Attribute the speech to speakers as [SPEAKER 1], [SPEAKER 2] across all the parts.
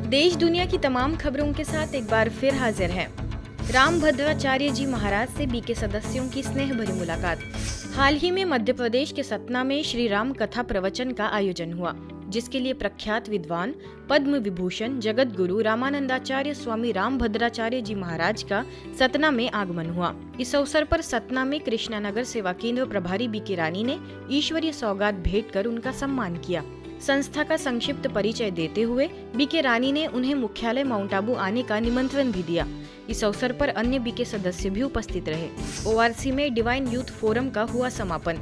[SPEAKER 1] देश दुनिया की तमाम खबरों के साथ एक बार फिर हाजिर है रामभद्राचार्य जी महाराज से बीके सदस्यों की स्नेह भरी मुलाकात। हाल ही में मध्य प्रदेश के सतना में श्री राम कथा प्रवचन का आयोजन हुआ, जिसके लिए प्रख्यात विद्वान पद्म विभूषण जगत गुरु रामानंदाचार्य स्वामी रामभद्राचार्य जी महाराज का सतना में आगमन हुआ। इस अवसर पर सतना में कृष्णानगर सेवा केंद्र प्रभारी बीके रानी ने ईश्वरीय सौगात भेंट कर उनका सम्मान किया। संस्था का संक्षिप्त परिचय देते हुए बीके रानी ने उन्हें मुख्यालय माउंट आबू आने का निमंत्रण भी दिया। इस अवसर पर अन्य बीके सदस्य भी उपस्थित रहे। ओआरसी में डिवाइन यूथ फोरम का हुआ समापन।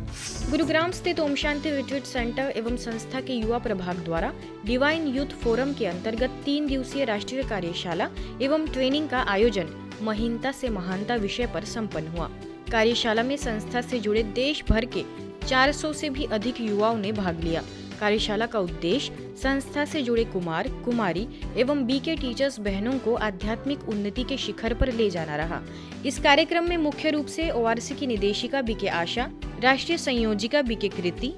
[SPEAKER 1] गुरुग्राम स्थित ओम शांति रिट्रीट सेंटर एवं संस्था के युवा प्रभाग द्वारा डिवाइन यूथ फोरम के अंतर्गत 3 दिवसीय राष्ट्रीय कार्यशाला एवं ट्रेनिंग का आयोजन महीनता से महानता विषय पर संपन्न हुआ। कार्यशाला में संस्था से जुड़े देश भर के 400 से भी अधिक युवाओं ने भाग लिया। कार्यशाला का उद्देश्य संस्था से जुड़े कुमार कुमारी एवं बीके टीचर्स बहनों को आध्यात्मिक उन्नति के शिखर पर ले जाना रहा। इस कार्यक्रम में मुख्य रूप से ओआरसी की निदेशिका बीके आशा, राष्ट्रीय संयोजिका बीके कृति,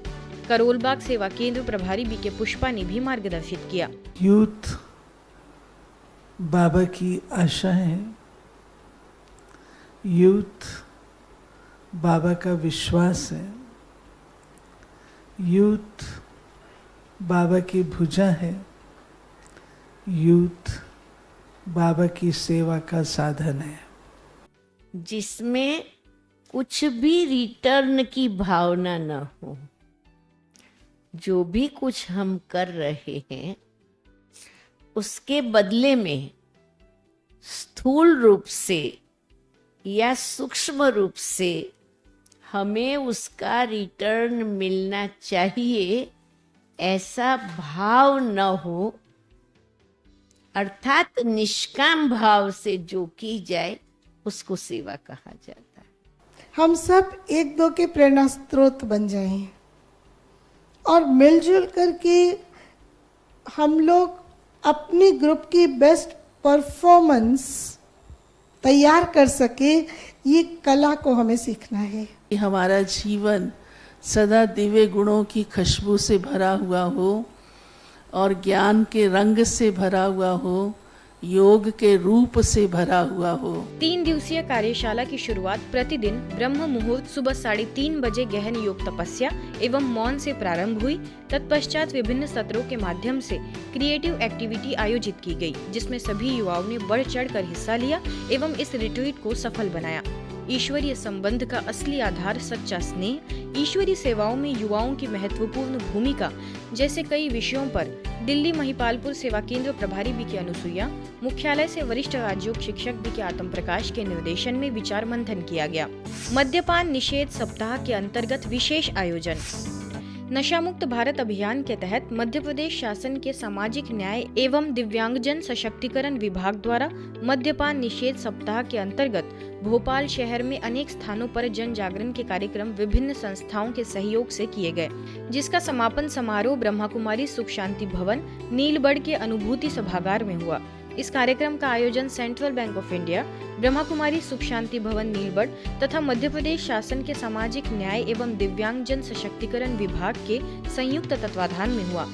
[SPEAKER 1] करोलबाग सेवा केंद्र प्रभारी बीके पुष्पा ने भी मार्गदर्शित किया।
[SPEAKER 2] यूथ बाबा की आशा है, यूथ बाबा का विश्वास है, यूथ बाबा की भुजा है, यूथ बाबा की सेवा का साधन है,
[SPEAKER 3] जिसमें कुछ भी रिटर्न की भावना न हो। जो भी कुछ हम कर रहे हैं उसके बदले में स्थूल रूप से या सूक्ष्म रूप से हमें उसका रिटर्न मिलना चाहिए, ऐसा भाव न हो। अर्थात निष्काम भाव से जो की जाए उसको सेवा कहा जाता है।
[SPEAKER 4] हम सब एक दो के प्रेरणा स्रोत बन जाएं और मिलजुल करके हम लोग अपनी ग्रुप की बेस्ट परफॉर्मेंस तैयार कर सके, ये कला को हमें सीखना है।
[SPEAKER 5] हमारा जीवन सदा दिव्य गुणों की खुशबू से भरा हुआ हो और ज्ञान के रंग से भरा हुआ हो, योग के रूप से भरा हुआ हो।
[SPEAKER 1] 3 दिवसीय कार्यशाला की शुरुआत प्रतिदिन ब्रह्म मुहूर्त सुबह 3:30 बजे गहन योग तपस्या एवं मौन से प्रारंभ हुई। तत्पश्चात विभिन्न सत्रों के माध्यम से क्रिएटिव एक्टिविटी आयोजित की गई, जिसमें सभी युवाओं ने बढ़ चढ़ कर हिस्सा लिया एवं इस रिट्रीट को सफल बनाया। ईश्वरीय संबंध का असली आधार सच्चा स्नेह, ईश्वरीय सेवाओं में युवाओं की महत्वपूर्ण भूमिका जैसे कई विषयों पर दिल्ली महिपालपुर सेवा केंद्र प्रभारी बीके अनुसुईया, मुख्यालय से वरिष्ठ राजयोग शिक्षक बीके आत्म प्रकाश के निर्देशन में विचार मंथन किया गया। मद्यपान निषेध सप्ताह के अंतर्गत विशेष आयोजन। नशा मुक्त भारत अभियान के तहत मध्य प्रदेश शासन के सामाजिक न्याय एवं दिव्यांगजन सशक्तिकरण विभाग द्वारा मद्यपान निषेध सप्ताह के अंतर्गत भोपाल शहर में अनेक स्थानों पर जन जागरण के कार्यक्रम विभिन्न संस्थाओं के सहयोग से किए गए, जिसका समापन समारोह ब्रह्मा कुमारी सुख शांति भवन नीलबढ़ के अनुभूति सभागार में हुआ। इस कार्यक्रम का आयोजन Central Bank of India, Brahma Kumari Sukh Shanti भवन नीलबढ़ तथा मध्य प्रदेश शासन के सामाजिक न्याय एवं दिव्यांगजन सशक्तिकरण विभाग के संयुक्त तत्वाधान में हुआ।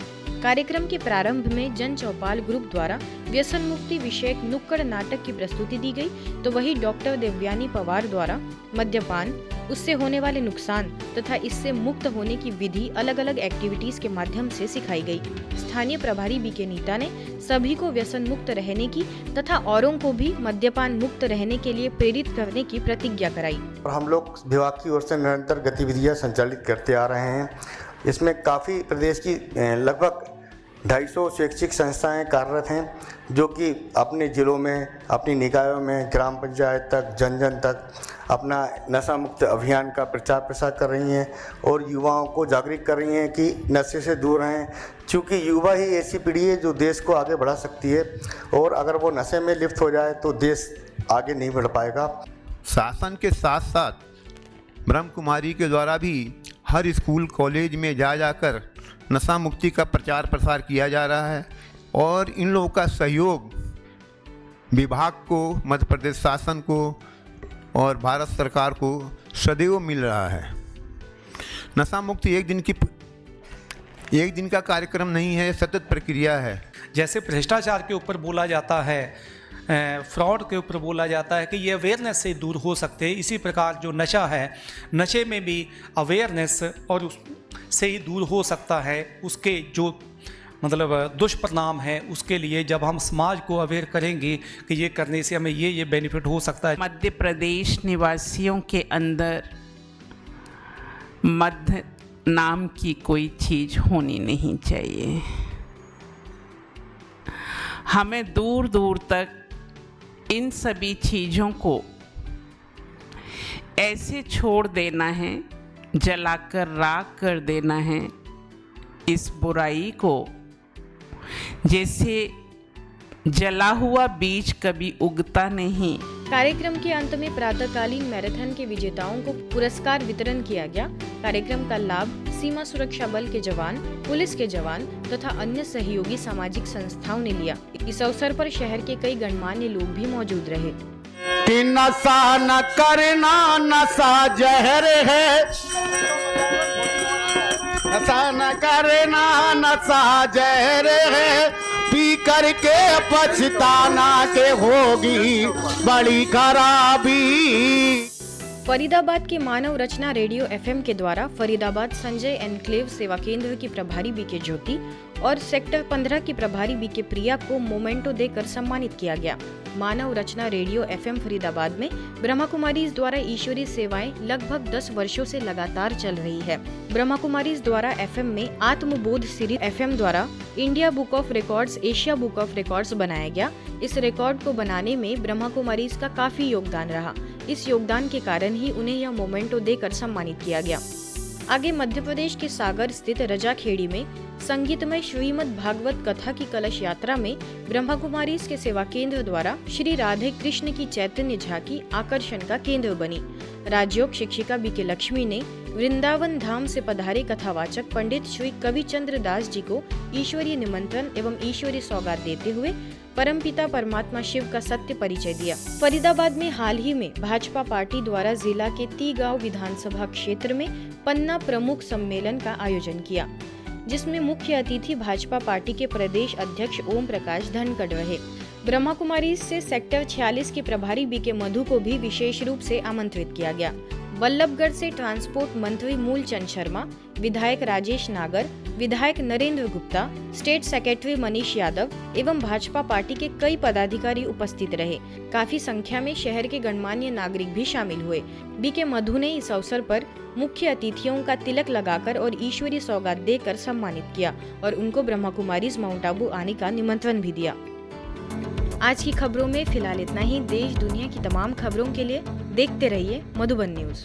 [SPEAKER 1] कार्यक्रम के प्रारंभ में जन चौपाल ग्रुप द्वारा व्यसन मुक्ति विषयक नुक्कड़ नाटक की प्रस्तुति दी गई, तो वही डॉक्टर देवयानी पवार द्वारा मद्यपान, उससे होने वाले नुकसान तथा इससे मुक्त होने की विधि अलग अलग एक्टिविटीज के माध्यम से सिखाई गई। स्थानीय प्रभारी बीके नीता ने सभी को व्यसन मुक्त रहने की तथा औरों को भी मद्यपान मुक्त रहने के लिए प्रेरित करने की प्रतिज्ञा कराई।
[SPEAKER 6] और हम लोग विभाग की ओर से निरंतर गतिविधियां संचालित करते आ रहे हैं। इसमें काफ़ी प्रदेश की लगभग 250 शैक्षिक संस्थाएं कार्यरत हैं, जो कि अपने जिलों में, अपनी निकायों में, ग्राम पंचायत तक, जन जन तक अपना नशा मुक्त अभियान का प्रचार प्रसार कर रही हैं और युवाओं को जागरूक कर रही हैं कि नशे से दूर रहें, क्योंकि युवा ही ऐसी पीढ़ी है जो देश को आगे बढ़ा सकती है और अगर वो नशे में लिप्त हो जाए तो देश आगे नहीं बढ़ पाएगा।
[SPEAKER 7] शासन के साथ साथ ब्रह्म कुमारी के द्वारा भी हर स्कूल कॉलेज में जाकर नशा मुक्ति का प्रचार प्रसार किया जा रहा है और इन लोगों का सहयोग विभाग को, मध्य प्रदेश शासन को और भारत सरकार को सदैव मिल रहा है। नशा मुक्ति एक दिन का कार्यक्रम नहीं है, सतत प्रक्रिया है।
[SPEAKER 8] जैसे भ्रष्टाचार के ऊपर बोला जाता है, फ्रॉड के ऊपर बोला जाता है कि ये अवेयरनेस से दूर हो सकते हैं, इसी प्रकार जो नशा है, नशे में भी अवेयरनेस और उससे ही दूर हो सकता है। उसके जो मतलब दुष्परिणाम है, उसके लिए जब हम समाज को अवेयर करेंगे कि ये करने से हमें ये बेनिफिट हो सकता है।
[SPEAKER 9] मध्य प्रदेश निवासियों के अंदर मध्य नाम की कोई चीज़ होनी नहीं चाहिए। हमें दूर दूर तक इन सभी चीज़ों को ऐसे छोड़ देना है, जलाकर राख कर देना है इस बुराई को, जैसे जला हुआ बीज कभी उगता नहीं।
[SPEAKER 1] कार्यक्रम के अंत में प्रातःकालीन मैराथन के विजेताओं को पुरस्कार वितरण किया गया। कार्यक्रम का लाभ सीमा सुरक्षा बल के जवान, पुलिस के जवान तथा अन्य सहयोगी सामाजिक संस्थाओं ने लिया। इस अवसर पर शहर के कई गणमान्य लोग भी मौजूद रहे।
[SPEAKER 10] कि नशा न करना, नशा जहर है, नशा न करना, नशा जहर है, पी करके पछताना के होगी बड़ी खराबी।
[SPEAKER 1] फरीदाबाद के मानव रचना रेडियो एफएम के द्वारा फरीदाबाद संजय एनक्लेव सेवा केंद्र की प्रभारी बीके ज्योति और सेक्टर 15 की प्रभारी बीके प्रिया को मोमेंटो देकर सम्मानित किया गया। मानव रचना रेडियो एफएम फरीदाबाद में ब्रह्मा कुमारीज द्वारा ईश्वरीय सेवाएं लगभग 10 वर्षों से लगातार चल रही है। ब्रह्मा कुमारीज द्वारा एफएम में आत्मबोध सीरीज एफएम द्वारा India book of records, Asia book of records बनाया गया। इस रिकॉर्ड को बनाने में ब्रह्मा कुमारीज का काफी योगदान रहा। इस योगदान के कारण ही उन्हें यह मोमेंटो देकर सम्मानित किया गया। आगे मध्य प्रदेश के सागर स्थित रजाखेड़ी में संगीतमय श्रीमद् भागवत कथा की कलश यात्रा में ब्रह्मा कुमारीज के सेवा केंद्र द्वारा श्री राधे कृष्ण की चैतन्य झांकी आकर्षण का केंद्र बनी। राजयोग शिक्षिका बीके लक्ष्मी ने वृंदावन धाम से पधारे कथावाचक पंडित श्री कविचंद्र दास जी को ईश्वरीय निमंत्रण एवं ईश्वरीय सौगात देते हुए परमपिता परमात्मा शिव का सत्य परिचय दिया। फरीदाबाद में हाल ही में भाजपा पार्टी द्वारा जिला के तीगांव विधानसभा क्षेत्र में पन्ना प्रमुख सम्मेलन का आयोजन किया, जिसमें मुख्य अतिथि भाजपा पार्टी के प्रदेश अध्यक्ष ओम प्रकाश धनखड़ रहे। ब्रह्मा कुमारी से सेक्टर 46 के प्रभारी बीके मधु को भी विशेष रूप से आमंत्रित किया गया। बल्लभगढ़ से ट्रांसपोर्ट मंत्री मूलचंद शर्मा, विधायक राजेश नागर, विधायक नरेंद्र गुप्ता, स्टेट सेक्रेटरी मनीष यादव एवं भाजपा पार्टी के कई पदाधिकारी उपस्थित रहे। काफी संख्या में शहर के गणमान्य नागरिक भी शामिल हुए। बीके मधु ने इस अवसर पर मुख्य अतिथियों का तिलक लगाकर और ईश्वरीय सौगात देकर सम्मानित किया और उनको ब्रह्मा कुमारीज माउंट आबू आने का निमंत्रण भी दिया। आज की खबरों में फिलहाल इतना ही। देश दुनिया की तमाम खबरों के लिए देखते रहिए मधुबन न्यूज।